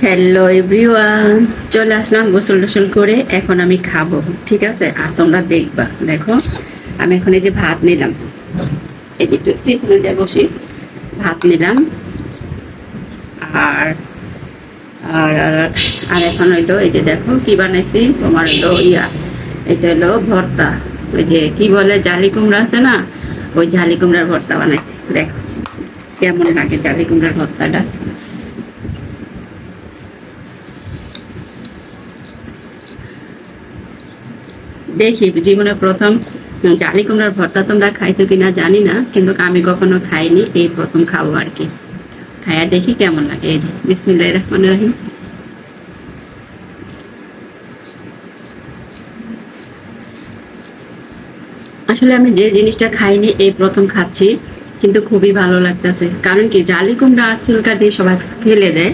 Hello everyone, চলে আসলাম গোসল টোসল করে। এখন আমি খাবো, ঠিক আছে? আর তোমরা দেখবা। দেখো, আমি এখন এই যে ভাত নিলাম, এই যে একটু পিছনে যা বসি, ভাত নিলাম। আর আর আর আর এখন হইলো এই যে দেখো কি বানাইছি, তোমার হলো এটা হলো ভর্তা। ওই যে কি বলে, জালি কুমড়া আছে না, ওই জালি কুমড়ার ভর্তা বানাইছি। দেখো কেমন লাগে জালি কুমড়ার ভর্তাটা। দেখি জীবনে প্রথম জালি কুমড়ার ভর্তা তোমরা খাইছো কিনা জানি না, কিন্তু আমি কখনো খাইনি, এই প্রথম খাবো আর কি। খাইয়া দেখি কেমন লাগে। এই যে বিসমিল্লাহির রহমানির রহিম। আসলে আমি যে জিনিসটা খাইনি এই প্রথম খাচ্ছি, কিন্তু খুবই ভালো লাগতেছে। কারণ কি, জালি কুমড়া আর চুলকা দিয়ে সবাই ফেলে দেয়,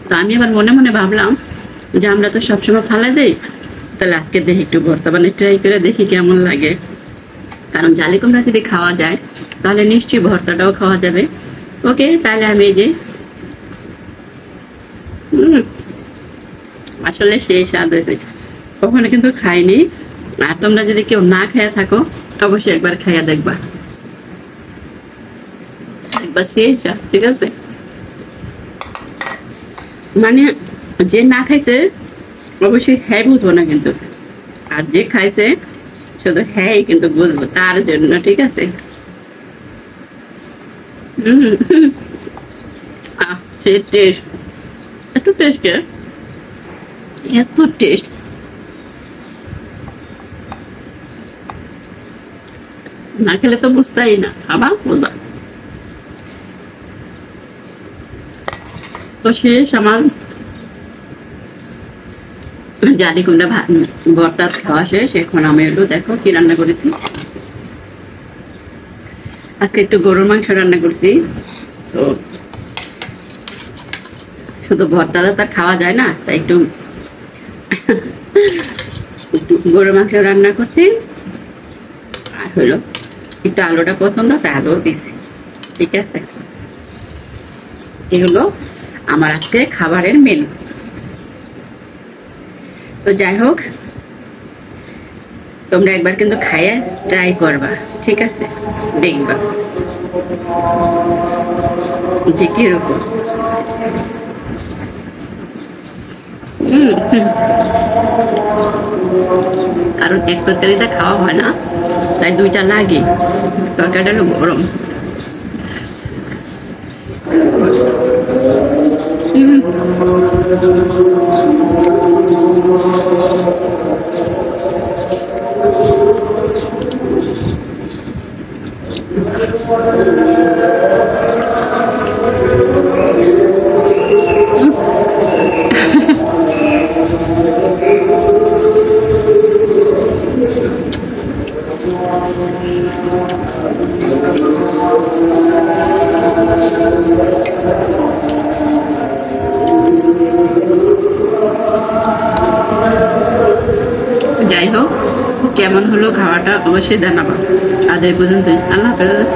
তো আমি আবার মনে মনে ভাবলাম যে আমরা তো সবসময় ফালাই দেই, তাহলে আজকে দেখি একটু ভর্তা বানিয়ে ট্রাই করে দেখি কেমন লাগে। কারণ জালি কুমড়া যদি খাওয়া যায় তাহলে নিশ্চয়ই ভর্তাটাও খাওয়া যাবে। ওকে, তাহলে আমি এই যে আসলে সেই স্বাদ হয়েছে, কখনো কিন্তু খাইনি। আর তোমরা যদি কেউ না খেয়ে থাকো, অবশ্যই একবার খাইয়া দেখবা, একবার সেই স্বাদ, ঠিক আছে? মানে যে না খাইছে অবশ্যই হ্যাঁ বুঝবো না কিন্তু, আর যে খাইছে শুধু হ্যাঁ কিন্তু বুঝবো, তার জন্য, ঠিক আছে? হম হম। সে টেস্ট, এত টেস্ট, এত টেস্ট। না খেলে তো বুঝতেই না, আবার বলবা। তো শেষ আমার জালি কুমড়া ভর্তা খাওয়া শেষ। এখন আমি একটু দেখো কি রান্না করেছি। আজকে একটু গরুর মাংস রান্না করছি। তো শুধু ভর্তা তো খাওয়া যায় না, তাই একটু গরুর মাংস রান্না করছি। আর হলো একটু আলুটা পছন্দ, তাই আলু দিছি, ঠিক আছে? এই হলো আমার আজকে খাবারের মেনু। তো যাই হোক, তোমরা একবার কিন্তু খাইয়া ট্রাই করবা, ঠিক আছে? দেখবা যে কিরকম। কারণ এক তরকারিটা খাওয়া হয় না, তাই দুইটা লাগে। তরকারিটা হলো গরম। যাই হোক, কেমন হলো খাওয়াটা অবশ্যই জানাবা। আজ এই পর্যন্তই, আল্লাহ হাফেজ।